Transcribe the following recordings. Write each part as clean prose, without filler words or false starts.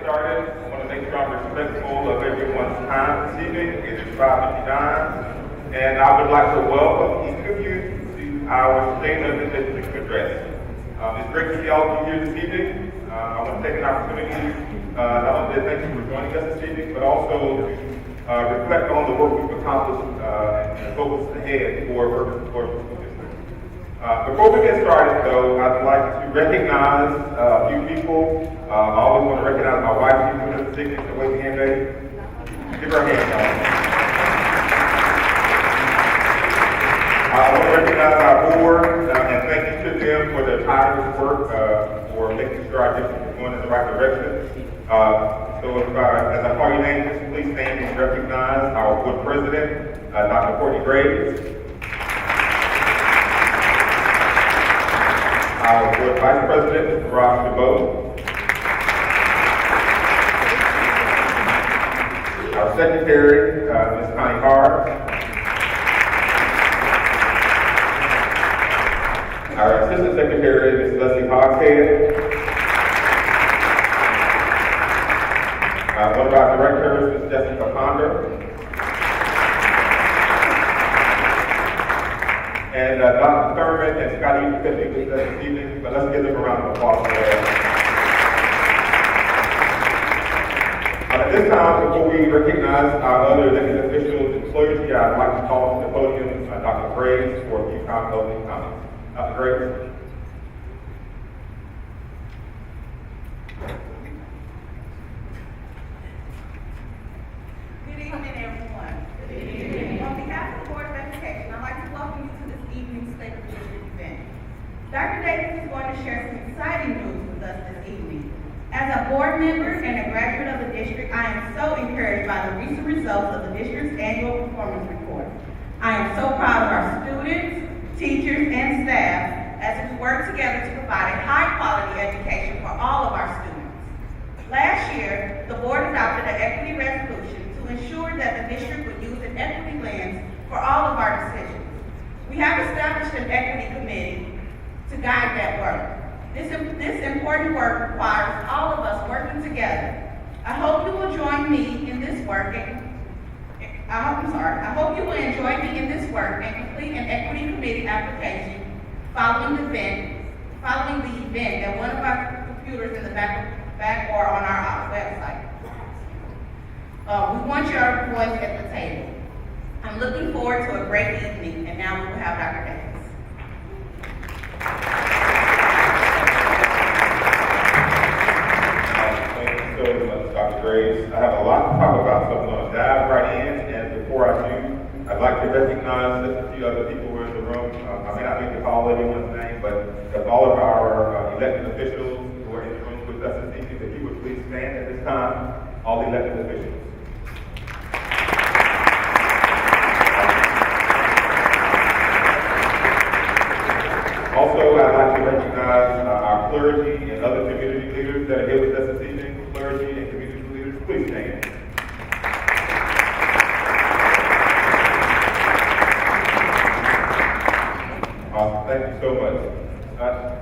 started. I want to make sure I'm respectful of everyone's time this evening. It is 5:59, and I would like to welcome each of you to our State of the District address. It's great to see all of you here this evening. I want to take an opportunity not only to thank you for joining us this evening, but also to reflect on the work we've accomplished and focus ahead for Ferguson-Florissant School District. Before we get started, though, I'd like to recognize a few people. I always want to recognize my wife. She's doing her signature. Wave your hand, baby. Give her a hand, y'all. I want to recognize our board and thank each of them for their tireless work for making sure our district is going in the right direction. So if, as I call your name, just please stand and recognize our board president, Dr. Courtney Graves, our board vice president, Mr. Rob Chabot, our secretary, Ms. Connie Carr, our assistant secretary, Ms. Leslie Hogshead, one of our directors, Ms. Jessica Ponder, and Dr. Thurman and Scotty, you couldn't be with us this evening, but let's give them a round of applause for that. At this time, before we recognize our other elected officials and clergy, I'd like to call to the podium Dr. Graves for a few opening comments. Dr. Graves. Good evening, everyone. Good evening. On behalf of the Board of Education, I'd like to welcome you to this evening's State of the District event. Dr. Davis is going to share some exciting news with us this evening. As a board member and a graduate of the district, I am so encouraged by the recent results of the district's annual performance report. I am so proud of our students, teachers, and staff as we work together to provide a high-quality education for all of our students. Last year, the board adopted an equity resolution to ensure that the district would use an equity lens for all of our decisions. We have established an equity committee to guide that work. This important work requires all of us working together. I hope you will join me in this work I hope you will enjoy me in this work and complete an equity committee application following the event at one of our computers in the back or on our website. We want your voice at the table. I'm looking forward to a great evening, and now we will have Dr. Davis. Thank you so much, Dr. Graves. I have a lot to talk about, so I'm going to dive right in. And before I do, I'd like to recognize just a few other people who are in the room. I may not need to call everyone's name, but all of our elected officials who are in the room with us this evening, if you would please stand at this time, all the elected officials. Also, I'd like to recognize our clergy and other community leaders that are here with us this evening. Clergy and community leaders, please stand. Awesome, thank you so much.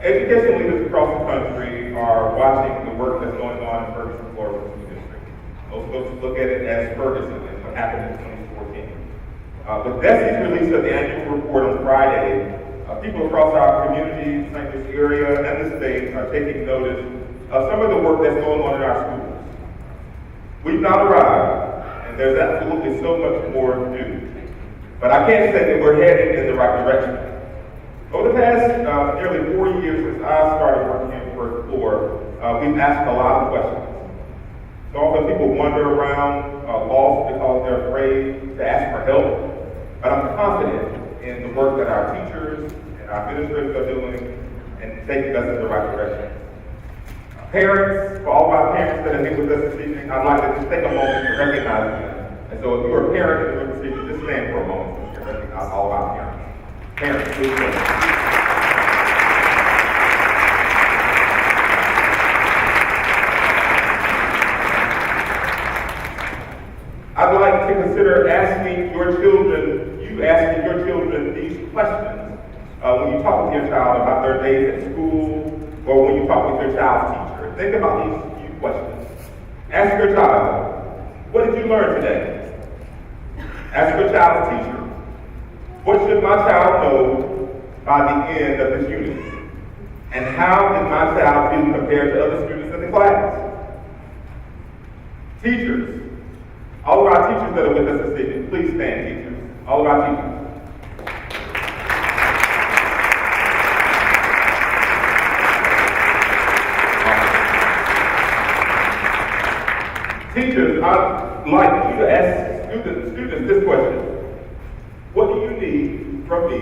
Education leaders across the country are watching the work that's going on in Ferguson-Florissant School District. Most folks look at it as Ferguson and what happened in 2014. With DESE's release of the annual report on Friday, people across our community, St. Louis area, and the state are taking notice of some of the work that's going on in our schools. We've not arrived, and there's absolutely so much more to do. But I can say that we're headed in the right direction. Over the past nearly 4 years since I started working in the first floor, we've asked a lot of questions. So often people wander around lost because they're afraid to ask for help. But I'm confident in the work that our teachers and our administrators are doing and taking us in the right direction. Parents, for all of our parents that are here with us this evening, I'd like to just take a moment to recognize them. And so if you're a parent in the room this evening, just stand for a moment and recognize all of our parents. Parents, please stand. I'd like to consider asking your children these questions when you talk with your child about their days at school or when you talk with your child's teacher. Think about these few questions. Ask your child, what did you learn today? Ask your child's teacher, what should my child know by the end of this unit? And how did my child do compared to other students in the class? Teachers, all of our teachers that are with us this evening, please stand, teachers. All of our teachers. Teachers, I'd like you to ask students this question. What do you need from me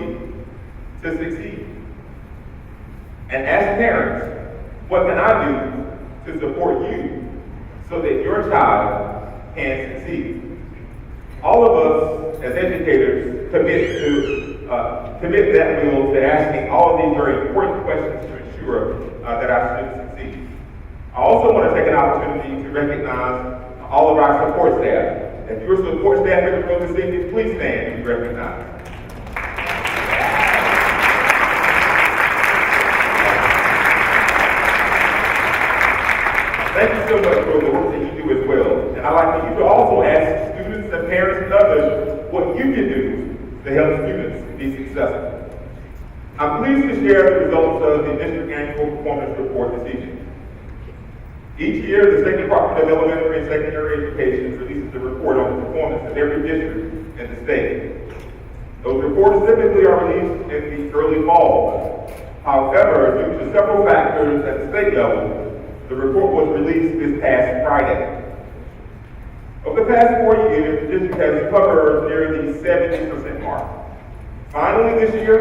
to succeed? And ask parents, what can I do to support you so that your child can succeed? All of us as educators commit that will to asking all of these very important questions to ensure that our students succeed. I also want to take an opportunity to recognize all of our support staff. If you're a support staff in the room this evening, please stand and be recognized. Thank you so much for the work that you do as well. And I'd like for you to also ask students and parents and others what you can do to help students be successful. I'm pleased to share the results of the District Annual Performance Report this evening. Each year, the State Department of Elementary and Secondary Education releases a report on the performance of every district in the state. Those reports typically are released in the early fall. However, due to several factors at the state level, the report was released this past Friday. Over the past 4 years, the district has covered near the 70% mark. Finally, this year,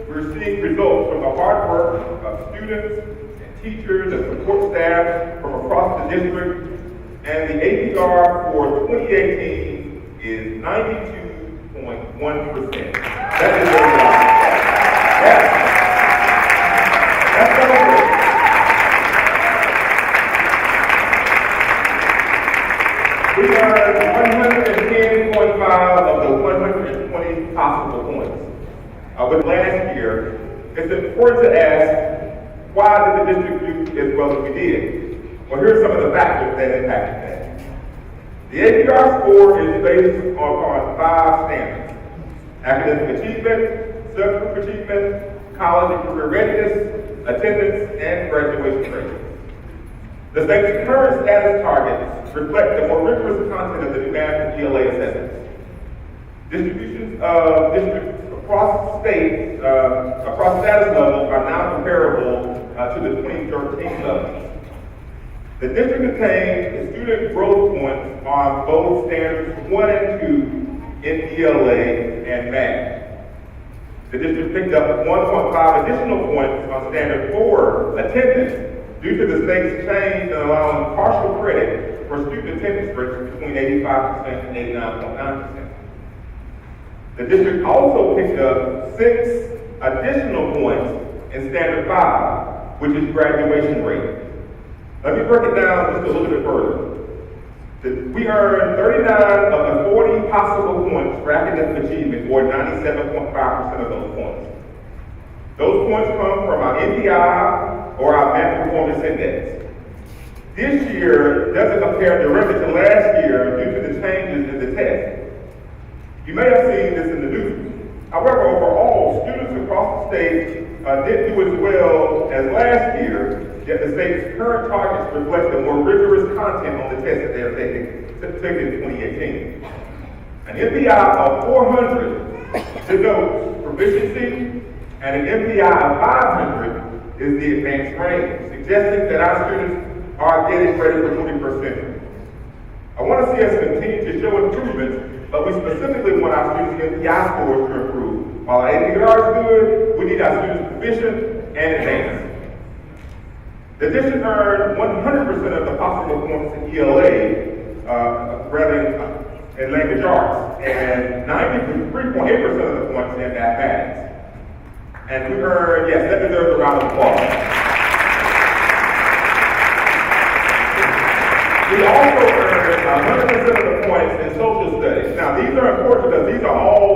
we're seeing results from the hard work of students, teachers and support staff from across the district, and the APR for 2018 is 92.1%. That is very That's celebrating. We earned 110.5 of the 120 possible points. With last year, it's important to ask, why did the district do as well as we did? Well, here are some of the factors that impacted that. The APR score is based upon 5 standards: academic achievement, subgroup achievement, college and career readiness, attendance, and graduation rates. The state's current status targets reflect the more rigorous content of the new math and GLA assessments. Distributions of districts across states, across status levels are now comparable to the 2013 levels. The district attained student growth points on both standards 1 and 2 in ELA and math. The district picked up 1.5 additional points on standard 4 attendance due to the state's change in allowing partial credit for student attendance rates between 85% and 89.9%. The district also picked up 6 additional points in standard 5, which is graduation rate. Let me break it down just a little bit further. We earned 39 of the 40 possible points for academic achievement, or 97.5% of those points. Those points come from our NPI or our Math Performance Index. This year doesn't compare directly to last year due to the changes in the test. You may have seen this in the news. However, overall, students across the state didn't do as well as last year, yet the state's current targets reflect the more rigorous content on the test that they are taking in 2018. An MPI of 400 denotes proficiency, and an MPI of 500 is the advanced range, suggesting that our students are getting ready for 20%. I want to see us continue to show improvements, but we specifically want our students' MPI scores to improve. While our APR is good, we need our students proficient and advanced. The district earned 100% of the possible points in ELA, in language arts, and 93.8% of the points in mathematics. And we earned, yes, that deserves a round of applause. We also earned 100% of the points in social studies. Now, these are important because these are all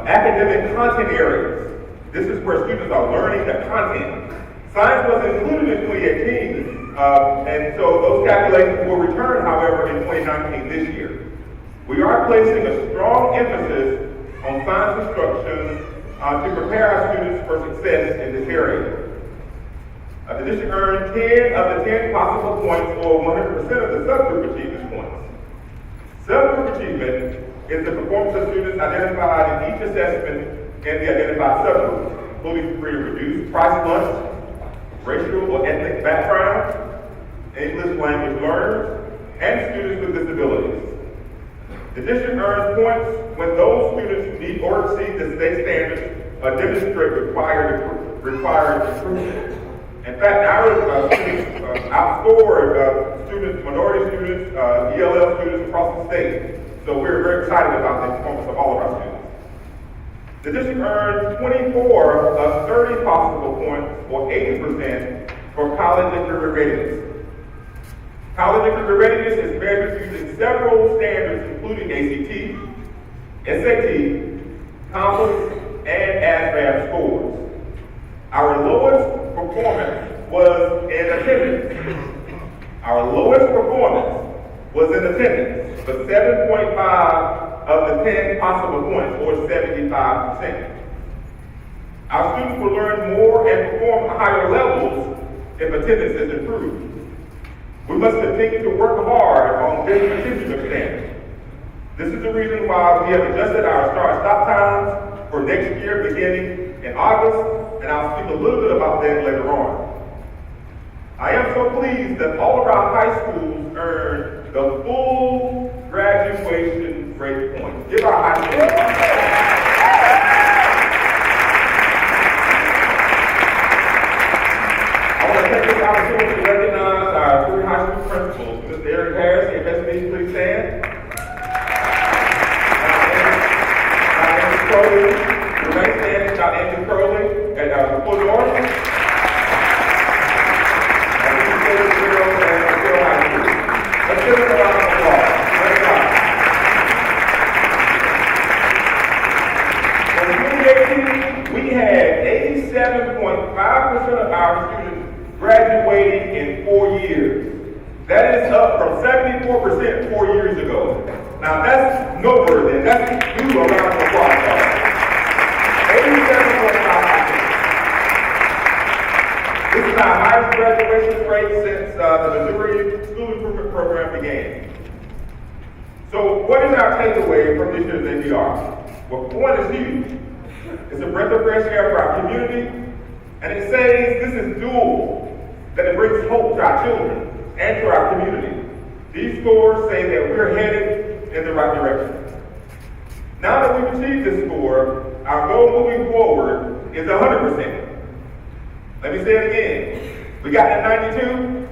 academic content areas. This is where students are learning the content. Science was included in 2018, and so those calculations will return, however, in 2019 this year. We are placing a strong emphasis on science instruction to prepare our students for success in this area. The district earned 10 of the 10 possible points, or 100% of the subgroup achievement points. Subgroup achievement is the performance of students identified in each assessment in the identified subgroups, including free and reduced, price lunch, racial or ethnic background, English language learners, and students with disabilities. The district earns points when those students meet or exceed the state standards or demonstrate required improvement. In fact, our students outscored students, minority students, ELL students across the state. So we're very excited about the performance of all of our students. The district earned 24 of 30 possible points, or 80%, for college and career readiness. College and career readiness is measured using several standards, including ACT, SAT, COMPAS, and ASVAB scores. Our lowest performance was in attendance. Our lowest performance was in attendance, but 7.5 of the 10 possible points, or 75%. Our students will learn more and perform at higher levels if attendance is improved. We must continue to work hard on this particular standard. This is the reason why we have adjusted our start-stop times for next year beginning in August, and I'll speak a little bit about that later on. I am so pleased that all of our high schools earned the full graduation grade points. Give our high schools. I want to take this opportunity to recognize our three high school principals. Mr. Eric Harris, the FSB, please stand. Dr. Andrew Crowley, remain standing. Dr. Andrew Crowley at Full North. Let's give them a round of applause. Let's go. In 2018, we had 87.5% of our students graduating in 4 years. That is up from 74% 4 years ago. Now that's noteworthy. That's due a round of applause. 87.5%. This is our highest graduation rate since the Missouri School Improvement Program began. So what is our takeaway from this year's APR? Well, one is huge. It's a breath of fresh air for our community, and it says this is dual, that it brings hope to our children and to our community. These scores say that we're headed in the right direction. Now that we've achieved this score, our goal moving forward is 100%. Let me say it again. We got to 92,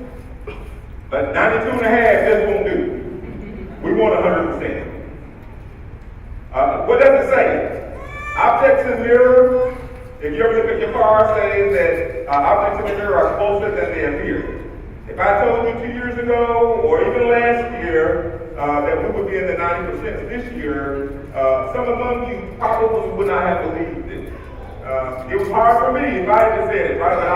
but 92 and a half just won't do. We want 100%. What does it say? Objects in the mirror, if you ever look at your car, says that objects in the mirror are closer than they appear. If I told you 2 years ago, or even last year, that we would be in the 90% this year, some among you probably would not have believed it. It was hard for me if I had just said it, right? But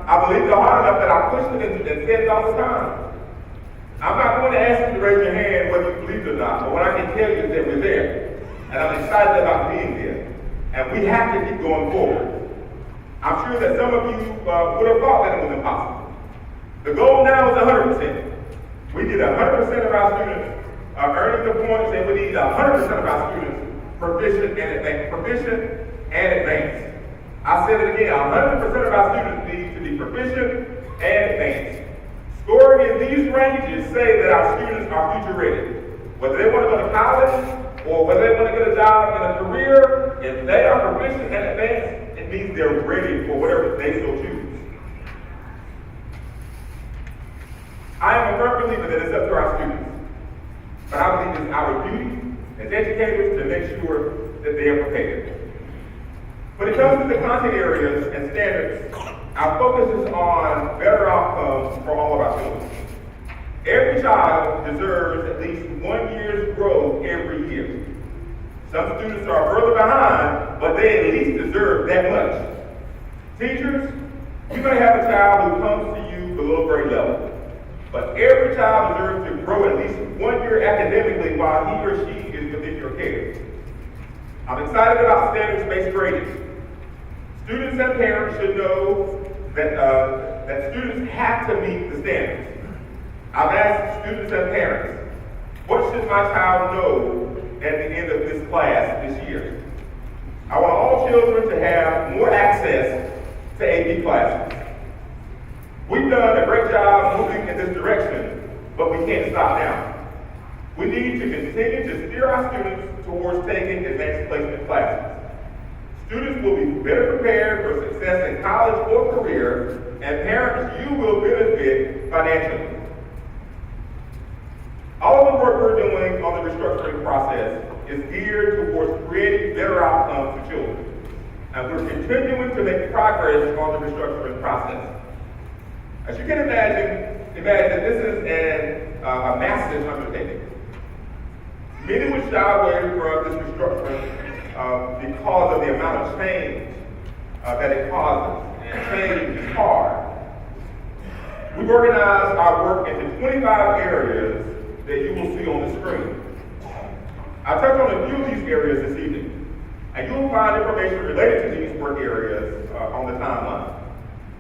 I believed it hard enough that I pushed it and said it all the time. I'm not going to ask you to raise your hand whether you believe it or not, but what I can tell you is that we're there. And I'm excited about being there. And we have to keep going forward. I'm sure that some of you would have thought that it was impossible. The goal now is 100%. We need 100% of our students earning the points, and we need 100% of our students proficient and advanced. I said it again, 100% of our students need to be proficient and advanced. Scoring in these ranges say that our students are future ready. Whether they want to go to college or whether they want to get a job in a career, if they are proficient and advanced, it means they're ready for whatever they so choose. I am a firm believer that it's up to our students, but I believe it's our duty as educators to make sure that they are prepared. When it comes to the content areas and standards, our focus is on better outcomes for all of our children. Every child deserves at least 1 year's growth every year. Some students are further behind, but they at least deserve that much. Teachers, You may have a child who comes to you below grade level, but every child deserves to grow at least 1 year academically while he or she is within your care. I'm excited about standards-based grading. Students and parents should know that students have to meet the standards. I've asked students and parents, what should my child know at the end of this class this year? I want all children to have more access to AP classes. We've done a great job moving in this direction, but we can't stop now. We need to continue to steer our students towards taking advanced placement classes. Students will be better prepared for success in college or career, and parents, you will benefit financially. All of the work we're doing on the restructuring process is geared towards creating better outcomes for children. And we're continuing to make progress on the restructuring process. As you can imagine this is a massive undertaking. Many would shy away from this restructuring because of the amount of change that it causes. And change is hard. We've organized our work into 25 areas that you will see on the screen. I'll touch on a few of these areas this evening, and you'll find information related to these work areas on the timeline.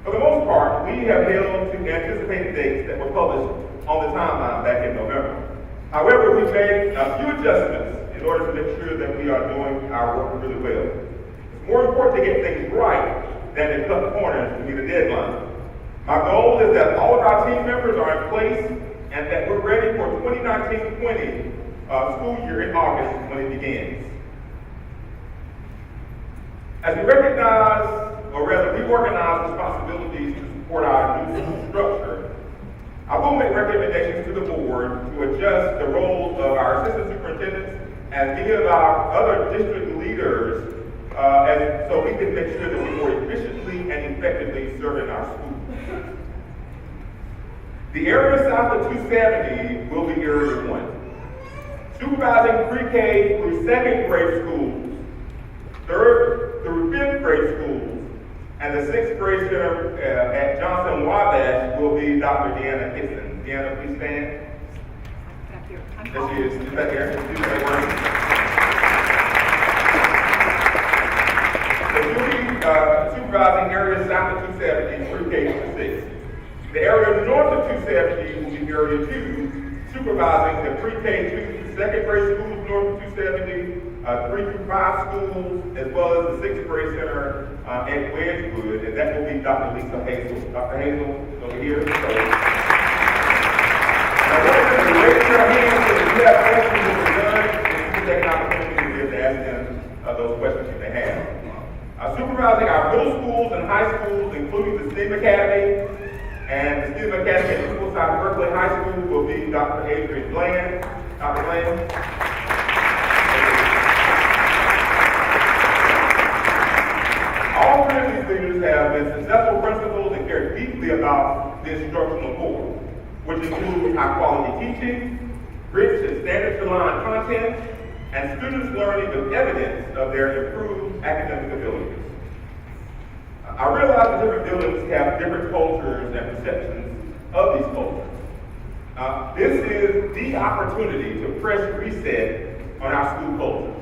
For the most part, we have held to anticipated dates that were published on the timeline back in November. However, we've made a few adjustments in order to make sure that we are doing our work really well. It's more important to get things right than to cut corners to meet a deadline. My goal is that all of our team members are in place and that we're ready for 2019-20 school year in August when it begins. As we reorganize responsibilities to support our new school structure, I will make recommendations to the board to adjust the roles of our assistant superintendents and many of our other district leaders so we can make sure that we're more efficiently and effectively serving our schools. The area south of 270 will be Area 1. Supervising pre-K through 2nd grade schools, 3rd through 5th grade schools, and the 6th grade center at Johnson Wabash will be Dr. Deanna Gibson. Deanna, please stand. Back here. There she is. She's back here. So you'll be supervising areas south of 270 pre-K through 6. The area north of 270 will be Area 2, supervising the pre-K to 2nd grade schools north of 270, 3 through 5 schools, as well as the 6th grade center at Wedgwood, and that will be Dr. Lisa Hazel. Dr. Hazel is over here. So, I want you to raise your hands so if you have questions that were done, and you take an opportunity to ask them those questions you may have. Supervising our middle schools and high schools, including the STEAM Academy, and the STEAM Academy at Equalside Berkeley High School will be Dr. Adrian Bland. Dr. Bland. All 3 of these leaders have been successful principals and care deeply about the instructional core, which includes high quality teaching, rich and standards-aligned content, and students learning with evidence of their improved academic abilities. I realize that different buildings have different cultures and perceptions of these cultures. This is the opportunity to press reset on our school culture.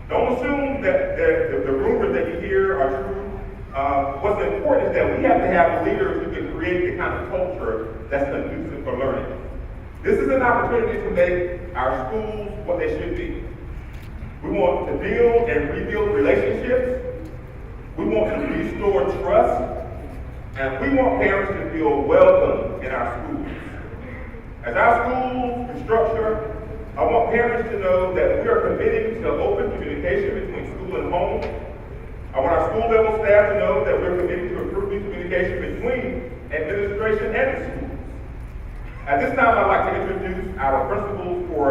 Don't assume that the rumors that you hear are true. What's important is that we have to have leaders who can create the kind of culture that's conducive for learning. This is an opportunity to make our schools what they should be. We want to build and rebuild relationships. We want to restore trust. And we want parents to feel welcome in our schools. As our schools restructure, I want parents to know that we are committing to open communication between school and home. I want our school level staff to know that we're committed to improving communication between administration and the schools. At this time, I'd like to introduce our principals for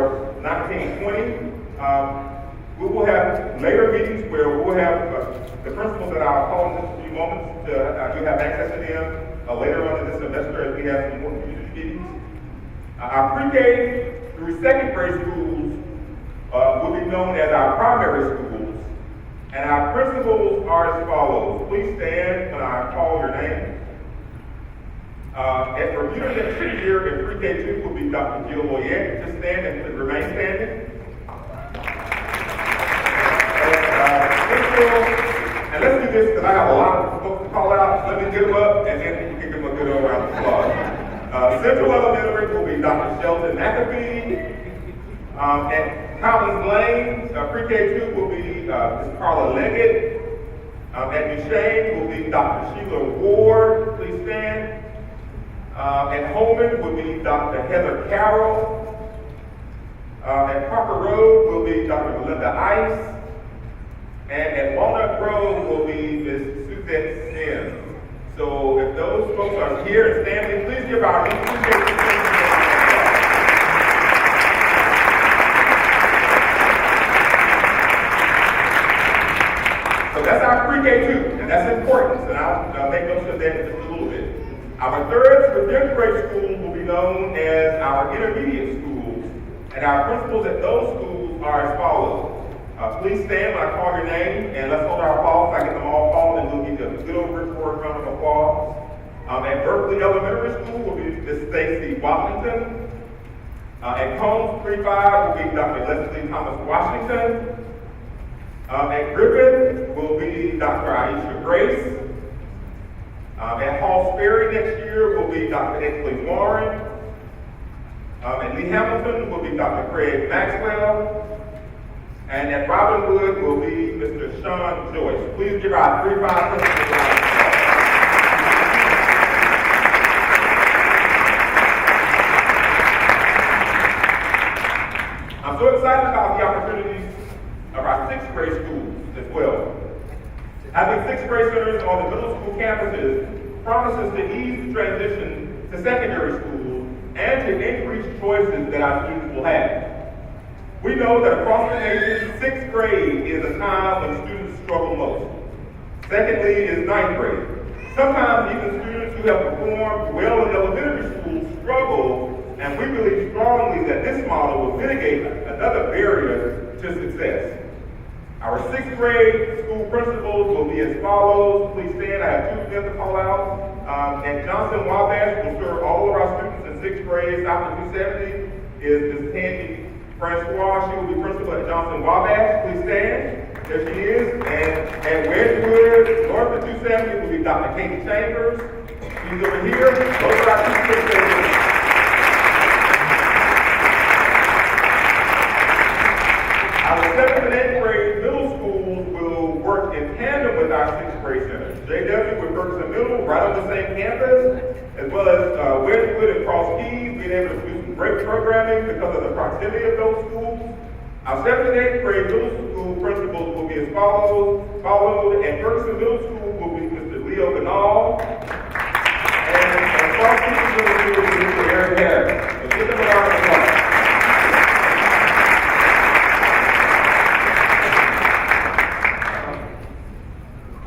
1920. We will have later meetings where we will have the principals that I'll call in just a few moments. You have access to them later on in this semester as we have some more community meetings. Our pre-K through 2nd grade schools will be known as our primary schools, And our principles are as follows. Please stand when I call your name. And for you next year in pre-K2 will be Dr. Jill Loyette. Just stand and remain standing. And let's do this because I have a lot of folks to call out. Let me get them up and then we can give them a good old round of applause. Central Elementary will be Dr. Sheldon McAfee. At Collins Lane, pre-K2 will be Ms. Carla Leggett. At Duchesne will be Dr. Sheila Ward. Please stand. At Holman will be Dr. Heather Carroll. At Parker Road will be Dr. Melinda Ice. And at Walnut Grove will be Ms. Suzette Sims. So if those folks are here and standing, please give our appreciation. So that's our pre-K2, and that's important, and I'll make notes of that in just a little bit. Our third to fifth grade schools will be known as our intermediate schools, and our principals at those schools are as follows. Please stand when I call your name, and let's hold our applause. I get them all called, and we'll give you a good over round of applause. At Berkeley Elementary School will be Ms. Stacy Washington. At Combs 3-5 will be Dr. Leslie Thomas Washington. At Griffin will be Dr. Aisha Grace. At Hall Sperry next year will be Dr. Exley Warren. At Lee Hamilton will be Dr. Craig Maxwell. And at Robinwood will be Mr. Sean Joyce. Please give our 3-5 principals a round of applause. I'm so excited about the opportunities of our sixth grade schools as well. Having sixth grade centers on the middle school campuses promises to ease the transition to secondary school and to increase choices that our students will have. We know that across the nation, sixth grade is a time when students struggle most. Secondly is ninth grade. Sometimes even students who have performed well in elementary school struggle, and we believe strongly that this model will mitigate another barrier to success. Our sixth grade school principals will be as follows. Please stand. I have two of them to call out. At Johnson Wabash will serve all of our students in sixth grade. South of 270 is Ms. Tandy Francois. She will be principal at Johnson Wabash. Please stand. There she is. And at Wedgewood, north of 270 will be Dr. Katie Chambers. She's over here. Those are our two sixth graders. Our seventh and eighth grade middle schools will work in tandem with our sixth grade centers. JW with Ferguson Middle, right on the same campus, as well as Wedgewood and Cross Keys, being able to do some great programming because of the proximity of those schools. Our seventh and eighth grade middle school principals will be as follows. Followed at Ferguson Middle School will be Mr. Leo Ganal. And Cross Keys Middle School will be Mr. Eric Harris. So give them a round of applause.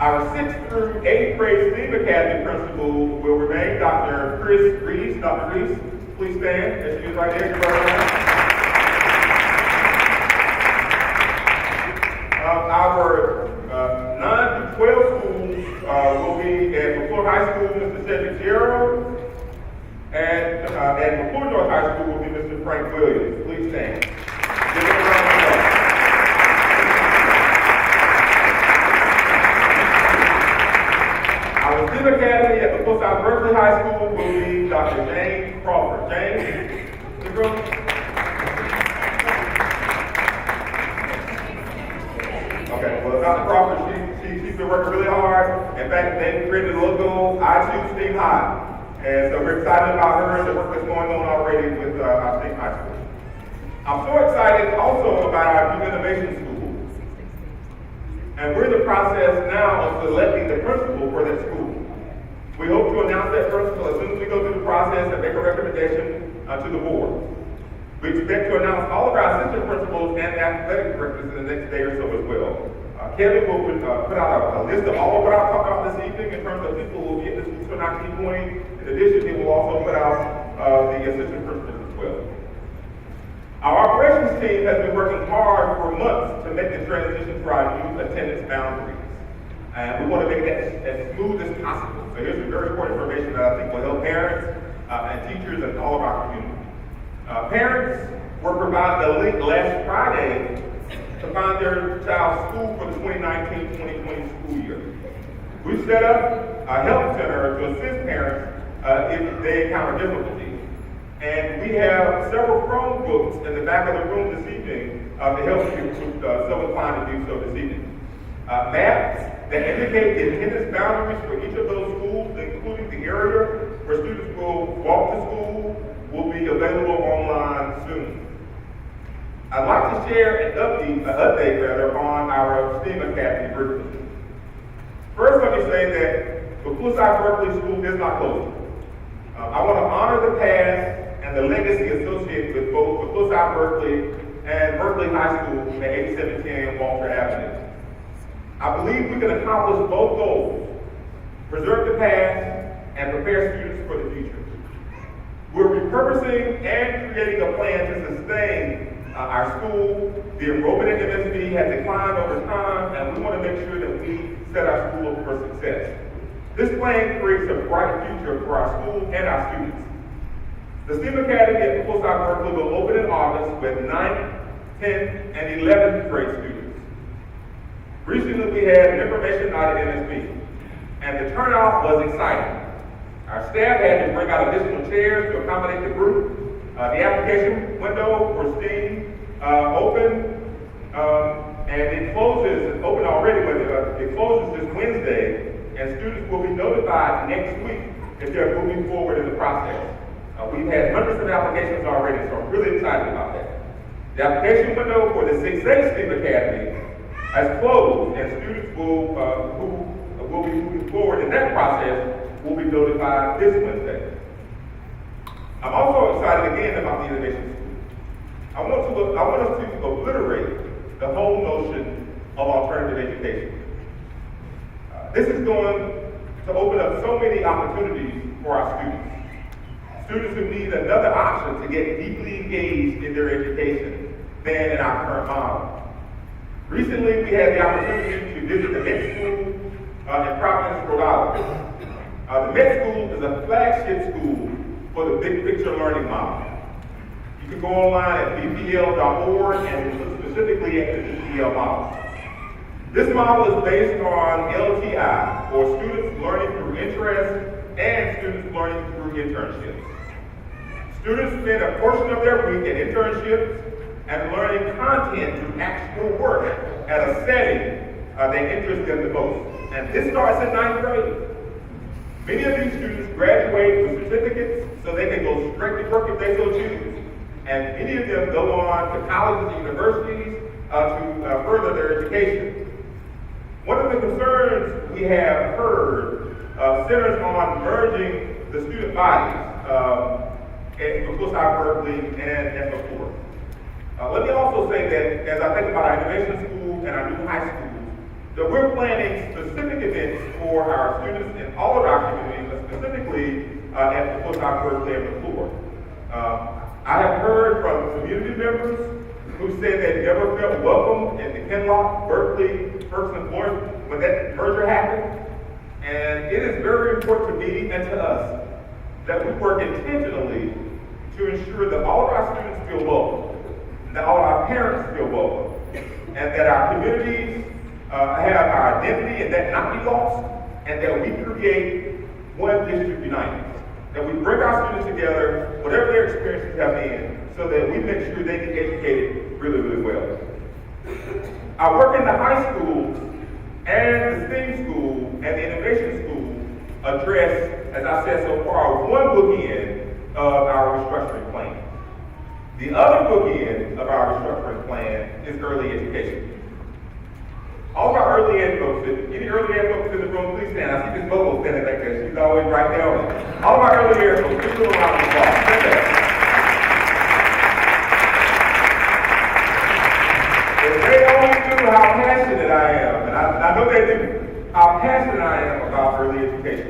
Our sixth through eighth grade STEAM Academy principal will remain Dr. Chris Reese. Dr. Reese, please stand. There she is right there. Our 9 through 12 schools will be at McClure High School, Mr. Cedric Gerald. And at McClure North High School will be Mr. Frank Williams. Please stand. Give them a round of applause. Our STEM Academy at McClure South Berkeley High School will be Dr. James Crawford. James, you go. Okay, well, Dr. Crawford, she's been working really hard. In fact, they created a logo, I Choose STEAM High. And so we're excited about her and the work that's going on already with our STEAM High School. I'm so excited also about our Youth Innovation School. And we're in the process now of selecting the principal for that school. We hope to announce that principal as soon as we go through the process and make a recommendation to the board. We expect to announce all of our assistant principals and athletic directors in the next day or so as well. Kevin will put out a list of all of what I'll talk about this evening in terms of people who will get this 2019 point. In addition, he will also put out the assistant principals as well. Our operations team has been working hard for months to make the transition to our new attendance boundaries. And we want to make that as smooth as possible. So here's some very important information that I think will help parents and teachers and all of our community. Parents were provided a link last Friday to find their child's school for the 2019-2020 school year. We set up a help center to assist parents if they encounter difficulties. And we have several Chromebooks in the back of the room this evening to help you who so inclined to do so this evening. Maps that indicate the attendance boundaries for each of those schools, including the area where students will walk to school, will be available online soon. I'd like to share an update on our STEAM Academy briefly. First, let me say that Ferguson-Florissant School is not closing. I want to honor the past and the legacy associated with both Ferguson-Berkeley and Berkeley High School at 8710 Walter Avenue. I believe we can accomplish both goals: preserve the past and prepare students for the future. We're repurposing and creating a plan to sustain our school. The enrollment in MSB has declined over time, and we want to make sure that we set our school up for success. This plan creates a bright future for our school and our students. The STEAM Academy at Ferguson-Berkeley will open in August with 9th, 10th, and 11th grade students. Recently, we had an information night at MSB, and the turnout was exciting. Our staff had to bring out additional chairs to accommodate the group. The application window for STEAM opened, and it closes, it's open already, but it closes this Wednesday, and students will be notified next week if they're moving forward in the process. We've had hundreds of applications already, so I'm really excited about that. The application window for the 6A STEAM Academy has closed, and students who will be moving forward in that process will be notified this Wednesday. I'm also excited again about the Innovation School. I want us to obliterate the whole notion of alternative education. This is going to open up so many opportunities for our students. Students who need another option to get deeply engaged in their education than in our current model. Recently, we had the opportunity to visit the Met School in Providence, Rhode Island. The Met School is a flagship school for the Big Picture Learning Model. You can go online at bpl.org and look specifically at the BPL model. This model is based on LTI, or students learning through interest, and students learning through internships. Students spend a portion of their week in internships and learning content through actual work at a setting that interests them the most. And this starts in 9th grade. Many of these students graduate with certificates so they can go straight to work if they so choose. And many of them go on to colleges and universities to further their education. One of the concerns we have heard centers on merging the student bodies at Ferguson-Berkeley and at McCourt. Let me also say that as I think about our innovation school and our new high school, that we're planning specific events for our students in all of our communities, but specifically at Ferguson-Berkeley and McCourt. I have heard from community members who said they never felt welcome in the Kinloch, Berkeley, Ferguson-Florissant when that merger happened. And it is very important to me and to us that we work intentionally to ensure that all of our students feel welcome, that all of our parents feel welcome, and that our communities have our identity and that not be lost, and that we create one district united. That we bring our students together, whatever their experiences have been, so that we make sure they get educated really, really well. Our work in the high schools and the STEAM school and the innovation school address, as I said so far, one bookend of our restructuring plan. The other bookend of our restructuring plan is early education. All of our early ed folks, any early ed folks in the room, please stand. I see Ms. Vogel standing back there. She's always right there on it. All of our early ed folks, please do a round of applause. Stand there. If they only knew how passionate I am, and I know they do, how passionate I am about early education.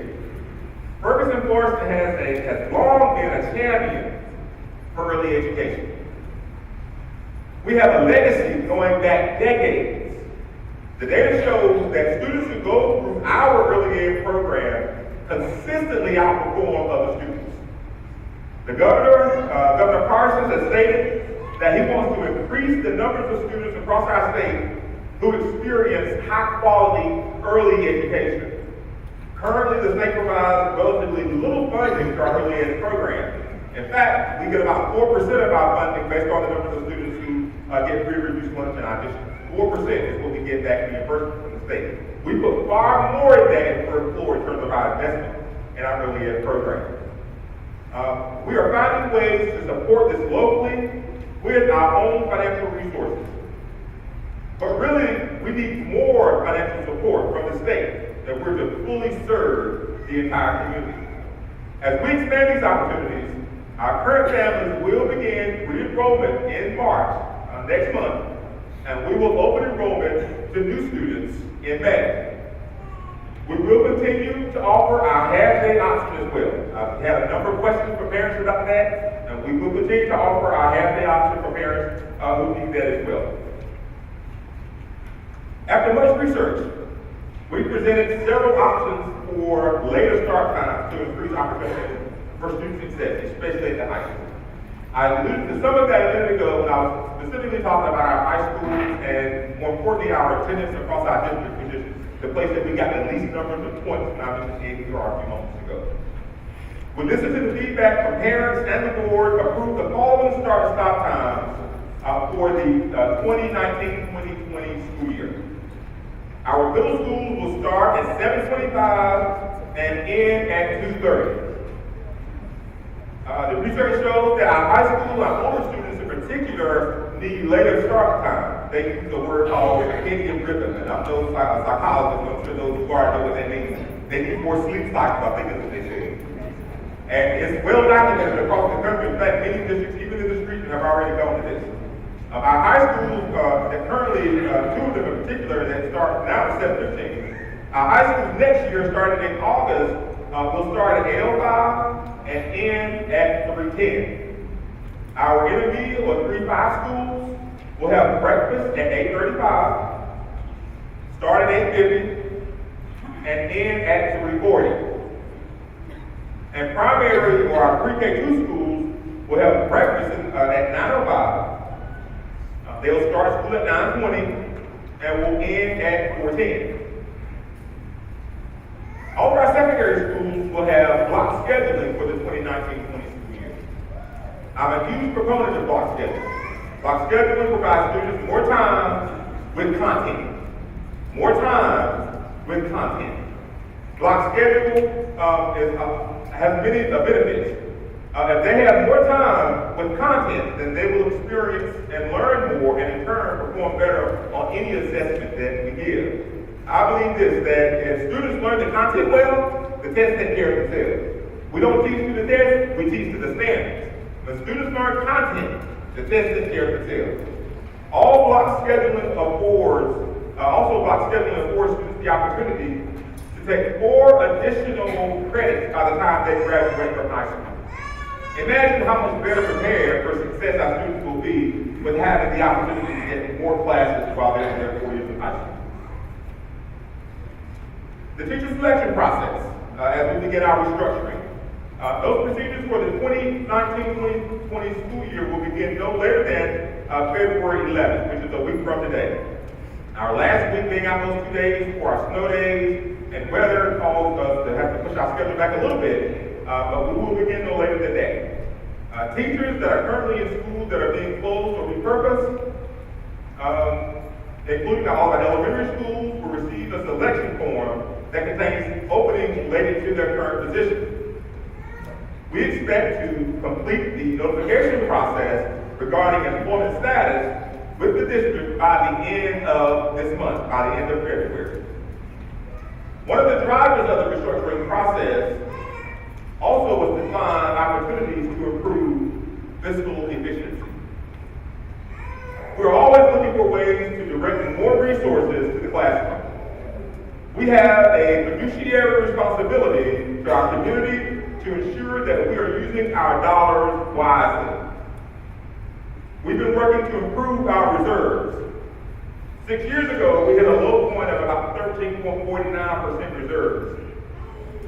Ferguson-Florissant has long been a champion for early education. We have a legacy going back decades. The data shows that students who go through our early ed program consistently outperform other students. The governor, Governor Parsons, has stated that he wants to increase the numbers of students across our state who experience high-quality early education. Currently, the state provides relatively little funding to our early ed program. In fact, we get about 4% of our funding based on the numbers of students who get free reduced lunch in our district. 4% is what we get back reimbursement from the state. We put far more of that per floor in terms of our investment in our early ed program. We are finding ways to support this locally with our own financial resources. But really, we need more financial support from the state if we're to fully serve the entire community. As we expand these opportunities, our current families will begin re-enrollment in March, next month, and we will open enrollment to new students in May. We will continue to offer our half-day option as well. I've had a number of questions from parents about that, and we will continue to offer our half-day option for parents who need that as well. After much research, we presented several options for later start times to increase opportunity for student success, especially at the high school. I alluded to some of that a minute ago when I was specifically talking about our high schools and, more importantly, our attendance across our district, which is the place that we got the least numbers of points when I mentioned APR a few moments ago. We listened to the feedback from parents and the board, approved the following start and stop times for the 2019-2020 school year. Our middle schools will start at 7:25 and end at 2:30. The research shows that our high school and older students in particular need later start time. They use the word called circadian rhythm, and I'm no psychologist, I'm sure those who are know what that means. They need more sleep cycles, I think that's what they say. And it's well documented across the country. In fact, many districts, even in this region, have already gone to this. Our high schools, that currently, two of them in particular, that start now at 7:15. Our high schools next year, starting in August, will start at 8:05 and end at 3:10. Our intermediate or 3-5 schools will have breakfast at 8:35, start at 8:50, and end at 3:40. And primary or our pre-K2 schools will have breakfast at 9:05. They'll start school at 9:20 and will end at 4:10. All of our secondary schools will have block scheduling for the 2019-20 school year. I'm a huge proponent of block scheduling. Block scheduling provides students more time with content. More time with content. Block schedule has many benefits. If they have more time with content, then they will experience and learn more and in turn perform better on any assessment that we give. I believe this, that if students learn the content well, the test takes care of themselves. We don't teach to the test, we teach to the standards. When students learn content, the test takes care of themselves. Block scheduling affords students the opportunity to take 4 additional credits by the time they graduate from high school. Imagine how much better prepared for success our students will be with having the opportunity to get more classes while they're in their 4 years of high school. The teacher selection process, as we begin our restructuring. Those procedures for the 2019-2020 school year will begin no later than February 11th, which is a week from today. Our last week being out those 2 days for our snow days and weather caused us to have to push our schedule back a little bit, but we will begin no later than that. Teachers that are currently in schools that are being closed or repurposed, including all our elementary schools, will receive a selection form that contains openings related to their current position. We expect to complete the notification process regarding employment status with the district by the end of this month, by the end of February. One of the drivers of the restructuring process also was to find opportunities to improve fiscal efficiency. We're always looking for ways to direct more resources to the classroom. We have a fiduciary responsibility to our community to ensure that we are using our dollars wisely. We've been working to improve our reserves. 6 years ago, we hit a low point of about 13.49% reserves.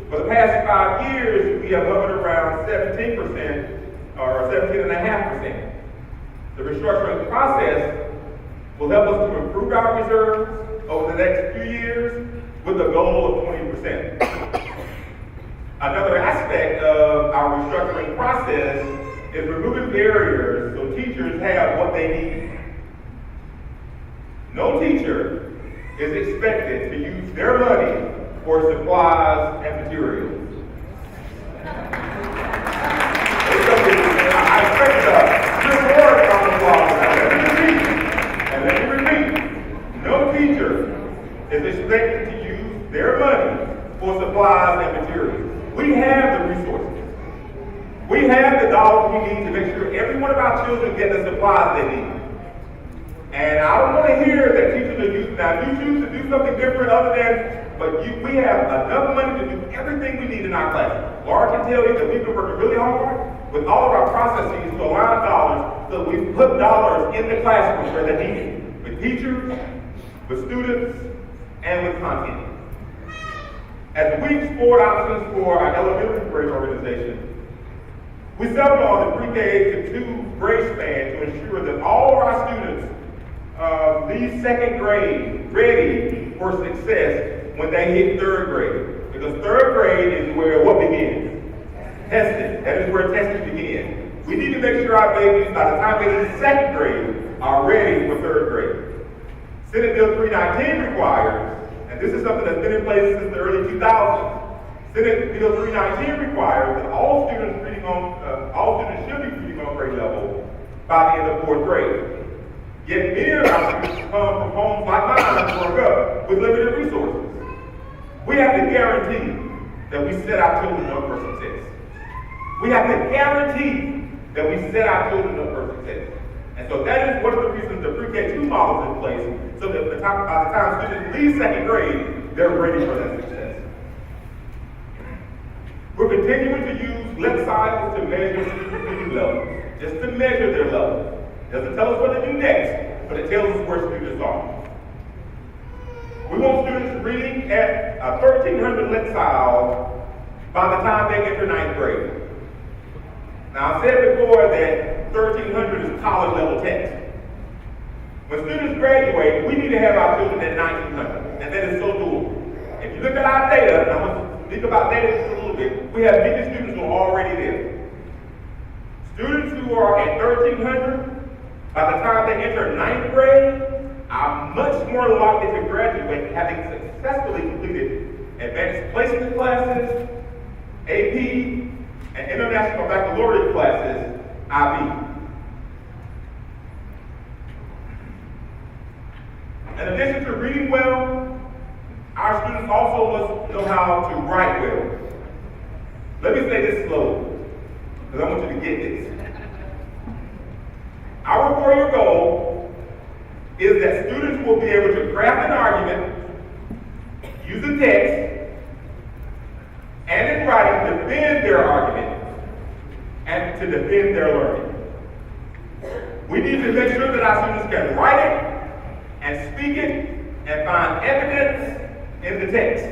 For the past 5 years, we have hovered around 17% or 17.5%. The restructuring process will help us to improve our reserves over the next few years with a goal of 20%. Another aspect of our restructuring process is removing barriers so teachers have what they need. No teacher is expected to use their money for supplies and materials. I expect good word on the applause. Let me repeat. No teacher is expected to use their money for supplies and materials. We have the resources. We have the dollars we need to make sure every one of our children get the supplies they need. And I don't want to hear that teachers are using, now if you choose to do something different other than, we have enough money to do everything we need in our classroom. Laura can tell you that we've been working really hard with all of our processes to align dollars so that we've put dollars in the classroom where they're needed, with teachers, with students, and with content. As we explored options for our elementary grade organization, we settled on the pre-K to 2 grade span to ensure that all of our students leave second grade ready for success when they hit 3rd grade. Because 3rd grade is where what begins? Testing. That is where testing begins. We need to make sure our babies, by the time they hit 2nd grade, are ready for 3rd grade. Senate Bill 319 requires, and this is something that's been in place since the early 2000s, Senate Bill 319 requires that all students should be reading on grade level by the end of 4th grade. Yet many of our students come from homes like mine who grew up with limited resources. We have to guarantee that we set our children up for success. We have to guarantee that we set our children up for success. And so that is one of the reasons the pre-K 2 model is in place, so that by the time students leave 2nd grade, they're ready for that success. We're continuing to use lip sizes to measure student reading levels, just to measure their levels. Doesn't tell us what to do next, but it tells us where students are. We want students reading at 1,300 lexile by the time they enter 9th grade. Now, I said before that 1,300 is college level text. When students graduate, we need to have our children at 1,900, and that is so doable. If you look at our data, and I'm going to speak about data just a little bit, we have many students who are already there. Students who are at 1,300, by the time they enter 9th grade, are much more likely to graduate having successfully completed advanced placement classes, AP, and international baccalaureate classes, IB. In addition to reading well, our students also must know how to write well. Let me say this slowly, because I want you to get this. Our 4-year goal is that students will be able to craft an argument, use a text, and in writing defend their argument and to defend their learning. We need to make sure that our students can write it and speak it and find evidence in the text.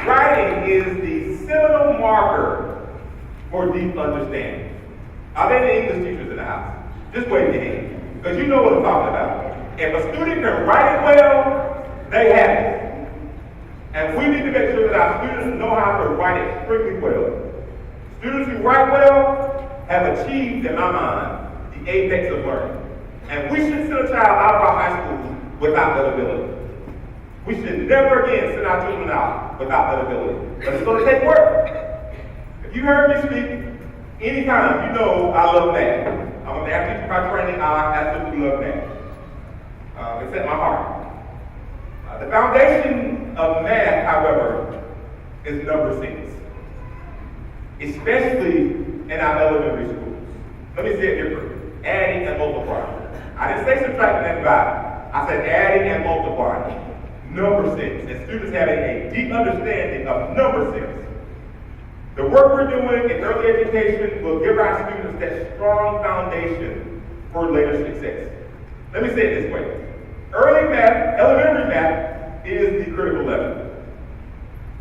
Writing is the seminal marker for deep understanding. Are there any English teachers in the house? Just wave your hand, because you know what I'm talking about. If a student can write it well, they have it. And we need to make sure that our students know how to write extremely well. Students who write well have achieved, in my mind, the apex of learning. And we should send a child out of our high school without that ability. We should never again send our children out without that ability. But it's going to take work. If you heard me speak anytime, you know I love math. I'm a math teacher by training. I absolutely love math. It's at my heart. The foundation of math, however, is number 6. Especially in our elementary schools. Let me say it differently. Adding and multiplying. I didn't say subtracting and dividing. I said adding and multiplying. Number 6. And students having a deep understanding of number 6. The work we're doing in early education will give our students that strong foundation for later success. Let me say it this way. Early math, elementary math, is the critical level.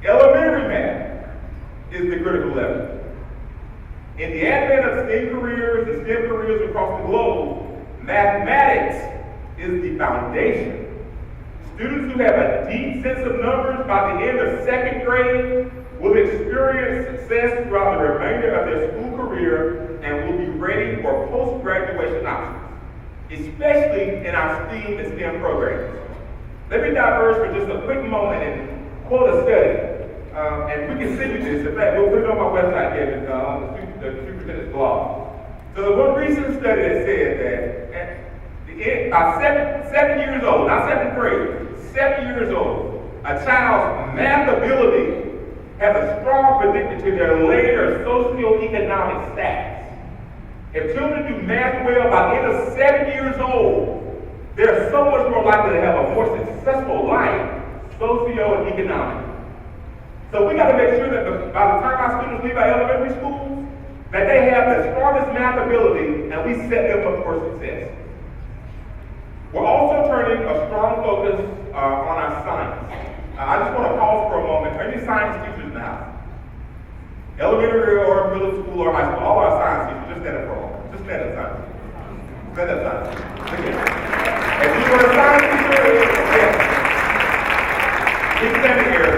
Elementary math is the critical level. In the advent of STEM careers and STEM careers across the globe, mathematics is the foundation. Students who have a deep sense of numbers by the end of second grade will experience success throughout the remainder of their school career and will be ready for post-graduation options, especially in our STEAM and STEM programs. Let me diverge for just a quick moment and quote a study. And we can see this. In fact, we'll put it on my website, Kevin, on the superintendent's blog. So there's one recent study that said that by 7 years old, not seventh grade, 7 years old, a child's math ability has a strong predictor to their later socioeconomic status. If children do math well by the end of 7 years old, they're so much more likely to have a more successful life, socio and economic. So we got to make sure that by the time our students leave our elementary schools, that they have the strongest math ability and we set them up for success. We're also turning a strong focus on our science. I just want to pause for a moment. Any science teachers in the house? Elementary or middle school or high school, all our science teachers, just stand up for a moment. Just stand up, science teachers. Stand up, science teachers. Okay. If you were a science teacher, yes. Keep standing here.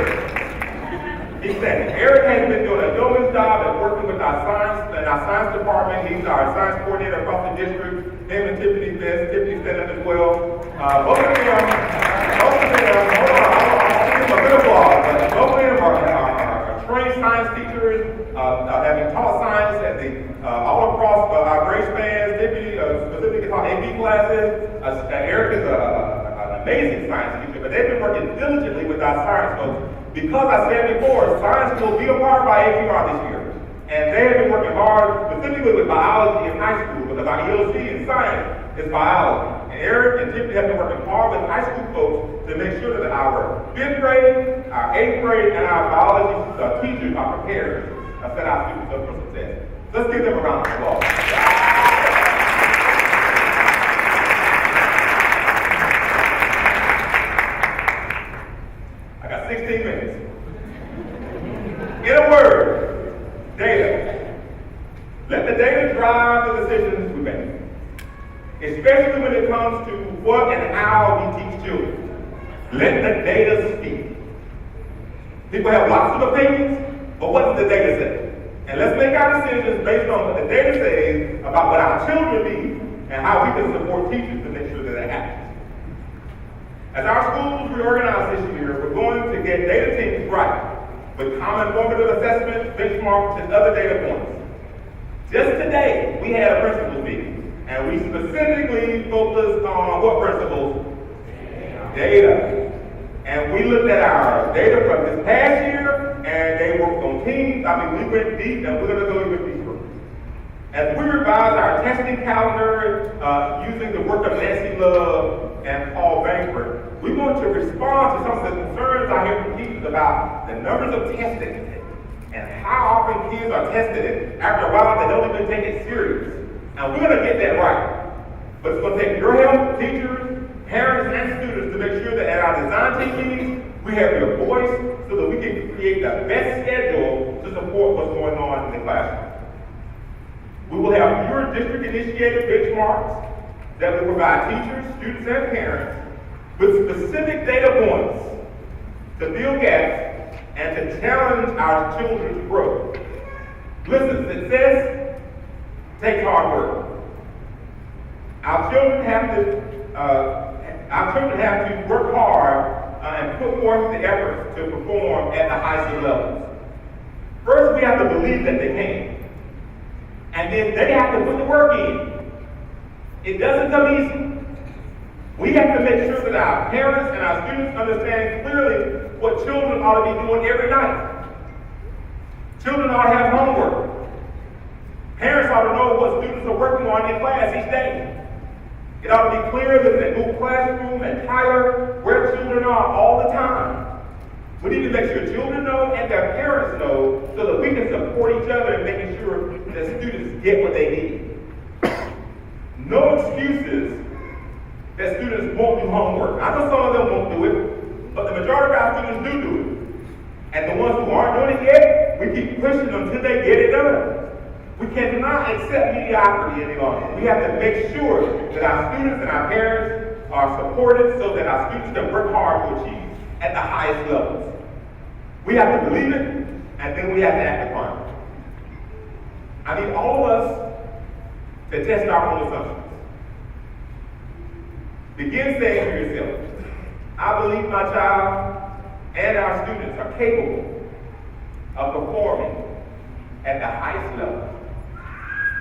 Keep standing. Eric has been doing a yeoman's job at working with our science department. He's our science coordinator across the district. Him and Tiffany Best. Tiffany stand up as well. Both of them, hold on, I'll give them a bit of applause, but both of them are trained science teachers, having taught science at all across our grade spans. Tiffany specifically taught AP classes. Eric is an amazing science teacher, but they've been working diligently with our science folks. Because I said before, science will be a part of our APR this year. And they have been working hard, specifically with biology in high school, because our EOC in science is biology. And Eric and Tiffany have been working hard with high school folks to make sure that our 5th grade, our 8th grade, and our biology teachers are prepared to set our students up for success. Let's give them a round of applause. I got 16 minutes. In a word, data. Let the data drive the decisions we make, especially when it comes to what and how we teach children. Let the data speak. People have lots of opinions, but what does the data say? And let's make our decisions based on what the data says about what our children need and how we can support teachers to make sure that that happens. As our schools reorganize this year, we're going to get data teams right with common formative assessments, benchmarks, and other data points. Just today, we had a principals meeting, and we specifically focused on what principles? Data. And we looked at our data from this past year, and they worked on teams. We went deep, and we're going to go even deeper. As we revise our testing calendar using the work of Nancy Love and Paul Bankford, we want to respond to some of the concerns I hear from teachers about the numbers of testing and how often kids are tested. And after a while, they don't even take it serious. And we're going to get that right. But it's going to take your help, teachers, parents, and students to make sure that at our design team meetings, we have your voice so that we can create the best schedule to support what's going on in the classroom. We will have fewer district-initiated benchmarks that will provide teachers, students, and parents with specific data points to fill gaps and to challenge our children's growth. Listen, success takes hard work. Our children have to work hard and put forth the efforts to perform at the highest levels. First, we have to believe that they can. And then they have to put the work in. It doesn't come easy. We have to make sure that our parents and our students understand clearly what children ought to be doing every night. Children ought to have homework. Parents ought to know what students are working on in class each day. It ought to be clear that the Google Classroom and Tyler where children are all the time. We need to make sure children know and their parents know so that we can support each other and making sure that students get what they need. No excuses that students won't do homework. I know some of them won't do it, but the majority of our students do it. And the ones who aren't doing it yet, we keep pushing them until they get it done. We cannot accept mediocrity any longer. We have to make sure that our students and our parents are supported so that our students can work hard to achieve at the highest levels. We have to believe it, and then we have to act upon it. I need all of us to test our own assumptions. Begin saying to yourself, I believe my child and our students are capable of performing at the highest level.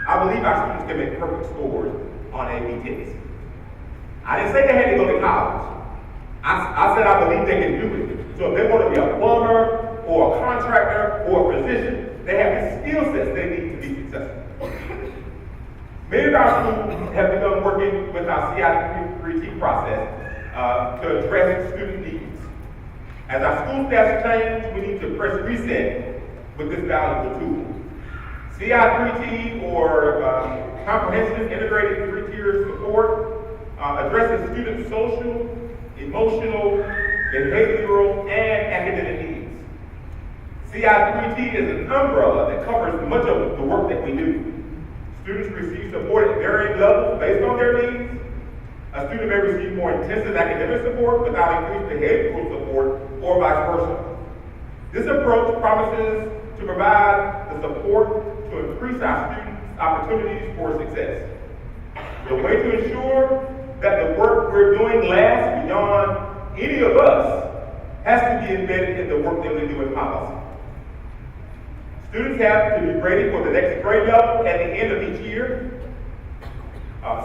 I believe our students can make perfect scores on AP tests. I didn't say they had to go to college. I said I believe they can do it. So if they want to be a plumber or a contractor or a physician, they have the skill sets they need to be successful. Many of our schools have begun working with our CIP process to address student needs. As our school staff change, we need to press reset with this valuable tool. CI3T, or Comprehensive Integrated Three-Tier Support, addresses student social, emotional, behavioral, and academic needs. CI3T is an umbrella that covers much of the work that we do. Students receive support at varying levels based on their needs. A student may receive more intensive academic support without increased behavioral support, or vice versa. This approach promises to provide the support to increase our students' opportunities for success. The way to ensure that the work we're doing lasts beyond any of us has to be embedded in the work that we do in policy. Students have to be ready for the next grade level at the end of each year.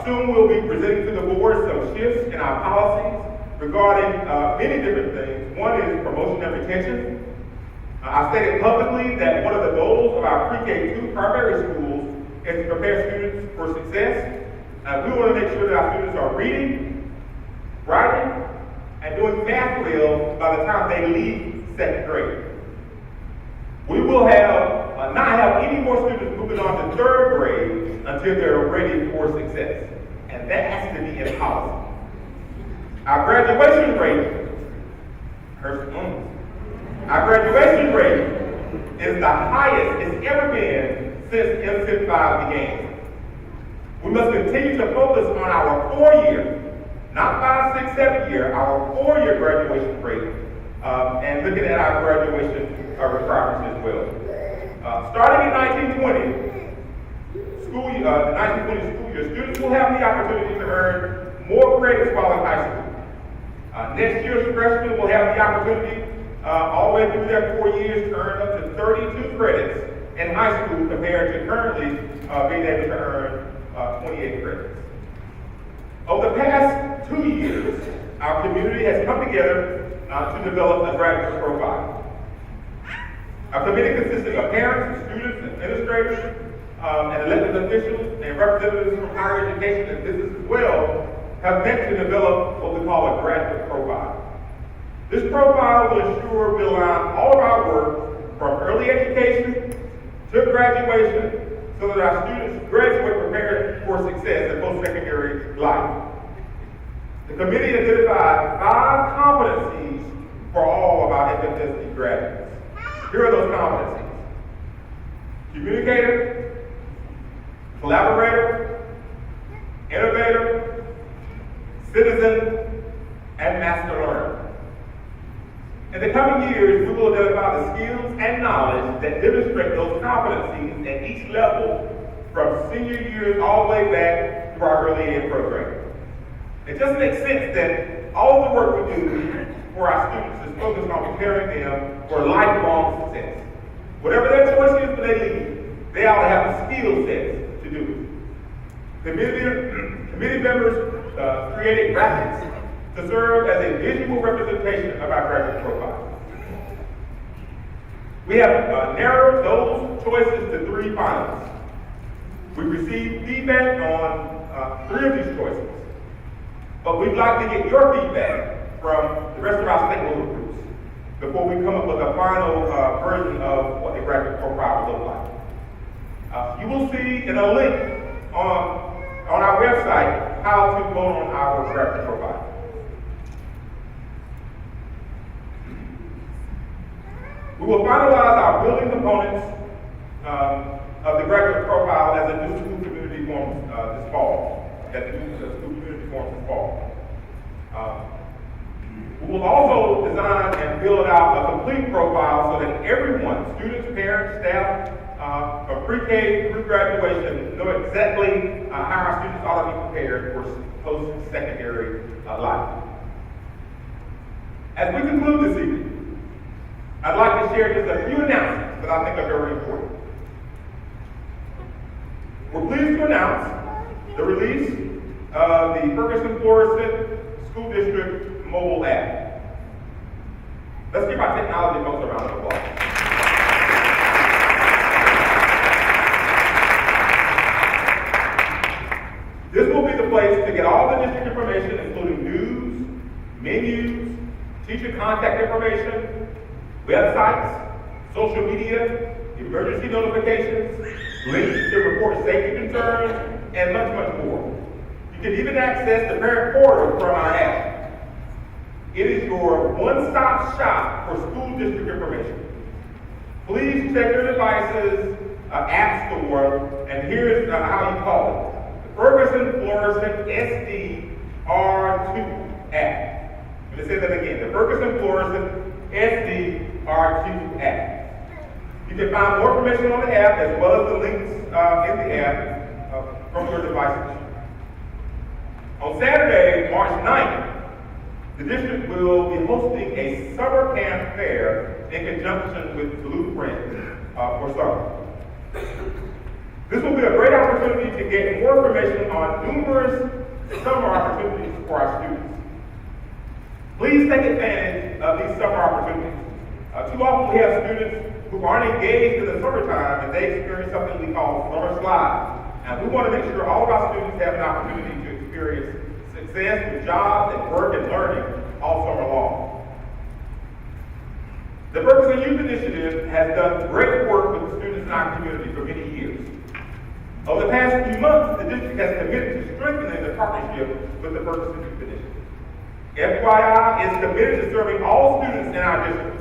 Soon we'll be presenting to the board some shifts in our policies regarding many different things. One is promotion and retention. I stated publicly that one of the goals of our pre-K2 primary schools is to prepare students for success. We want to make sure that our students are reading, writing, and doing math well by the time they leave second grade. We will not have any more students moving on to third grade until they're ready for success. And that has to be in policy. Our graduation rate, is the highest it's ever been since MSIP 5 began. We must continue to focus on our 4-year, not 5, 6, 7 year, our 4-year graduation rate, and looking at our graduation requirements as well. Starting in 1920 school year, students will have the opportunity to earn more credits while in high school. Next year's freshmen will have the opportunity all the way through their 4 years to earn up to 32 credits in high school compared to currently being able to earn 28 credits. Over the past 2 years, our community has come together to develop a graduate profile. Our committee consisting of parents, students, administrators, and elected officials, and representatives from higher education and business as well, have met to develop what we call a graduate profile. This profile will ensure we align all of our work from early education to graduation so that our students graduate prepared for success in post-secondary life. The committee identified 5 competencies for all of our FFSD graduates. Here are those competencies: communicator, collaborator, innovator, citizen, and master learner. In the coming years, we will identify the skills and knowledge that demonstrate those competencies at each level from senior years all the way back to our early ed program. It just makes sense that all the work we do for our students is focused on preparing them for lifelong success. Whatever their choice is when they leave, they ought to have the skill sets to do it. Committee members created graphics to serve as a visual representation of our graduate profile. We have narrowed those choices to 3 finalists. We received feedback on 3 of these choices, but we'd like to get your feedback from the rest of our stakeholder groups before we come up with a final version of what the graduate profile will look like. You will see in a link on our website how to vote on our graduate profile. We will finalize our building components of the graduate profile as a new school community forms this fall. We will also design and build out a complete profile so that everyone, students, parents, staff, from pre-K through graduation, know exactly how our students ought to be prepared for post-secondary life. As we conclude this evening, I'd like to share just a few announcements that I think are very important. We're pleased to announce the release of the Ferguson-Florissant School District mobile app. Let's give our technology folks a round of applause. This will be the place to get all the district information, including news, menus, teacher contact information, websites, social media, emergency notifications, links to report safety concerns, and much, much more. You can even access the parent portal from our app. It is your one-stop shop for school district information. Please check your devices, app store, and here's how you call it. The Ferguson-Florissant SDR2 app. I'm going to say that again. The Ferguson-Florissant SDR2 app. You can find more information on the app as well as the links in the app from your devices. On Saturday, March 9th, the district will be hosting a summer camp fair in conjunction with Blueprint for summer. This will be a great opportunity to get more information on numerous summer opportunities for our students. Please take advantage of these summer opportunities. Too often we have students who aren't engaged in the summertime and they experience something we call summer slide. And we want to make sure all of our students have an opportunity to experience success with jobs and work and learning all summer long. The Ferguson Youth Initiative has done great work with the students in our community for many years. Over the past few months, the district has committed to strengthening the partnership with the Ferguson Youth Initiative. FYI is committed to serving all students in our district.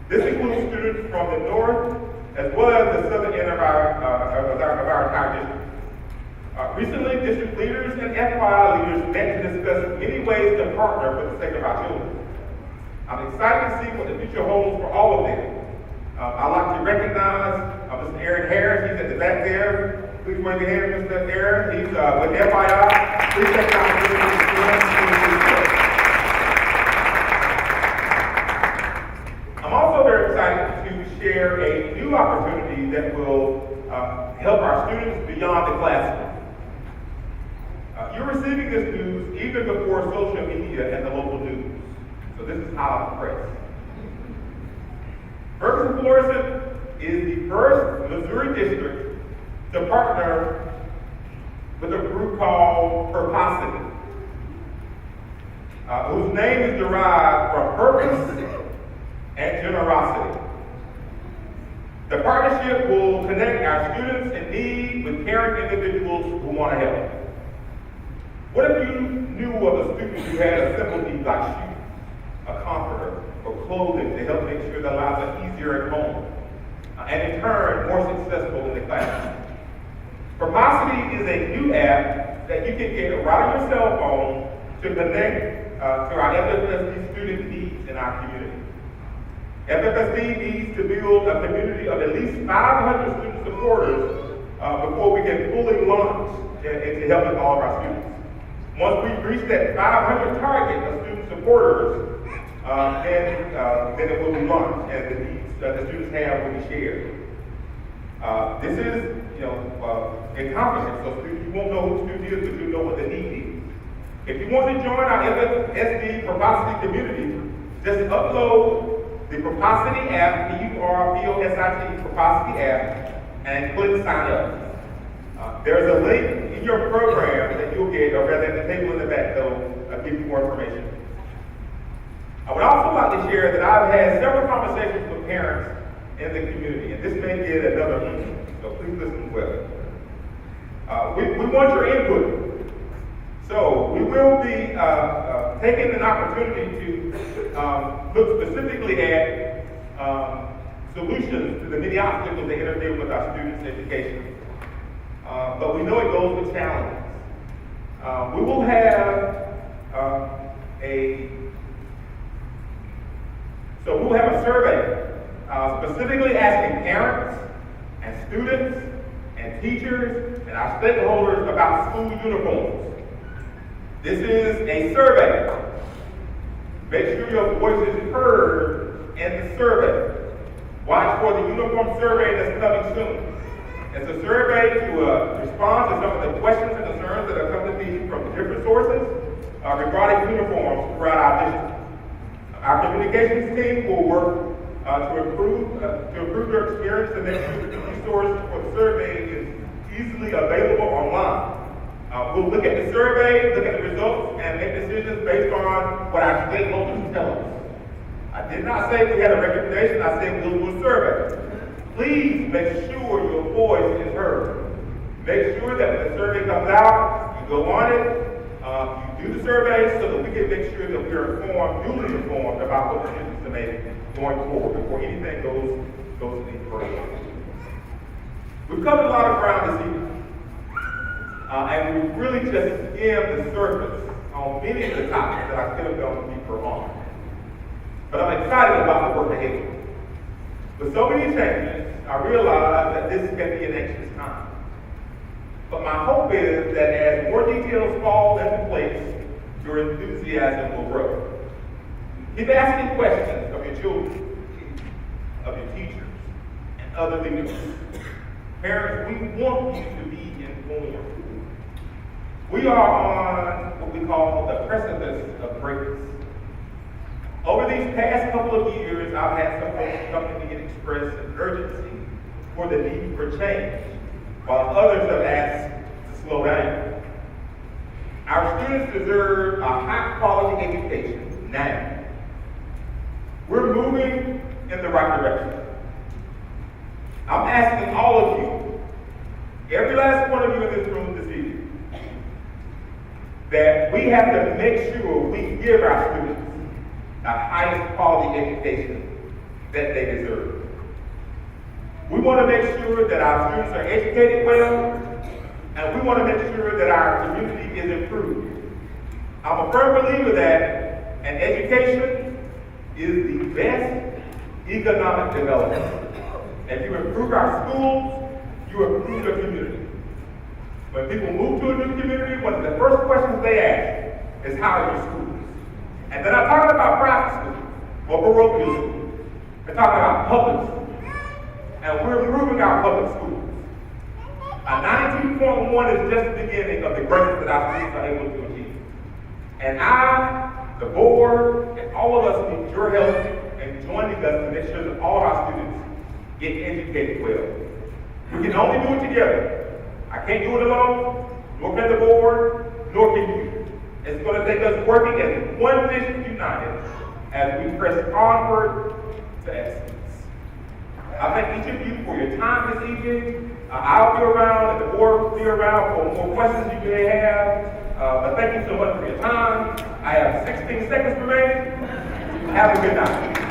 This includes students from the north as well as the southern end of our entire district. Recently, district leaders and FYI leaders met to discuss many ways to partner for the sake of our children. I'm excited to see what the future holds for all of them. I'd like to recognize Mr. Aaron Harris. He's at the back there. Please wave your hand, Mr. Aaron. He's with FYI. Please take the opportunity to join. I'm also very excited to share a new opportunity that will help our students beyond the classroom. You're receiving this news even before social media and the local news. So this is hot off the press. Ferguson-Florissant is the first Missouri district to partner with a group called Purposity, whose name is derived from purpose and generosity. The partnership will connect our students in need with caring individuals who want to help. What if you knew of a student who had a simple need like shoes, a comforter, or clothing to help make sure their lives are easier at home, and in turn, more successful in the classroom? Purposity is a new app that you can get right on your cell phone to connect to our FFSD student needs in our community. FFSD needs to build a community of at least 500 student supporters before we can fully launch into helping all of our students. Once we reach that 500 target of student supporters, then it will be launched and the needs that the students have will be shared. This is, a competition, so you won't know who the student is, but you know what the need is. If you want to join our FFSD Purposity community, just upload the Purposity app, P-U-R-P-O-S-I-T, Purposity app, and click sign up. There's a link in your program that you'll get, or rather at the table in the back, that'll give you more information. I would also like to share that I've had several conversations with parents in the community, and this may get another So please listen well. We want your input. So we will be taking an opportunity to look specifically at solutions to the many obstacles that interfere with our students' education. But we know it goes with challenges. We will have we'll have a survey specifically asking parents and students and teachers and our stakeholders about school uniforms. This is a survey. Make sure your voice is heard in the survey. Watch for the uniform survey that's coming soon. It's a survey to respond to some of the questions and concerns that have come to me from different sources regarding uniforms throughout our district. Our communications team will work to improve their experience and make sure that the resource for the survey is easily available online. We'll look at the survey, look at the results, and make decisions based on what our stakeholders tell us. I did not say we had a recommendation, I said we'll do a survey. Please make sure your voice is heard. Make sure that when the survey comes out, you go on it, you do the survey so that we can make sure that we are duly informed about what decisions to make going forward before anything goes any further. We've covered a lot of ground this evening. And we've really just skimmed the surface on many of the topics that I could have gone deeper on. But I'm excited about the work ahead. With so many changes, I realize that this can be an anxious time. But my hope is that as more details fall into place, your enthusiasm will grow. Keep asking questions of your children, of your teachers, and other leaders. Parents, we want you to be informed. We are on what we call the precipice of greatness. Over these past couple of years, I've had some folks come to me and express an urgency for the need for change, while others have asked to slow down. Our students deserve a high-quality education now. We're moving in the right direction. I'm asking all of you, every last one of you in this room this evening, that we have to make sure we give our students the highest quality education that they deserve. We want to make sure that our students are educated well, and we want to make sure that our community is improved. I'm a firm believer that an education is the best economic development. If you improve our schools, you improve the community. When people move to a new community, one of the first questions they ask is, how are your schools? And then I'm talking about private schools or parochial schools. We're talking about public schools. And we're improving our public schools. A 92.1 is just the beginning of the greatness that our students are able to achieve. And I, the board, and all of us need your help in joining us to make sure that all of our students get educated well. We can only do it together. I can't do it alone, nor can the board, nor can you. It's going to take us working as one vision united as we press onward to excellence. I thank each of you for your time this evening. I'll be around, and the board will be around for more questions you may have. But thank you so much for your time. I have 16 seconds remaining. Have a good night.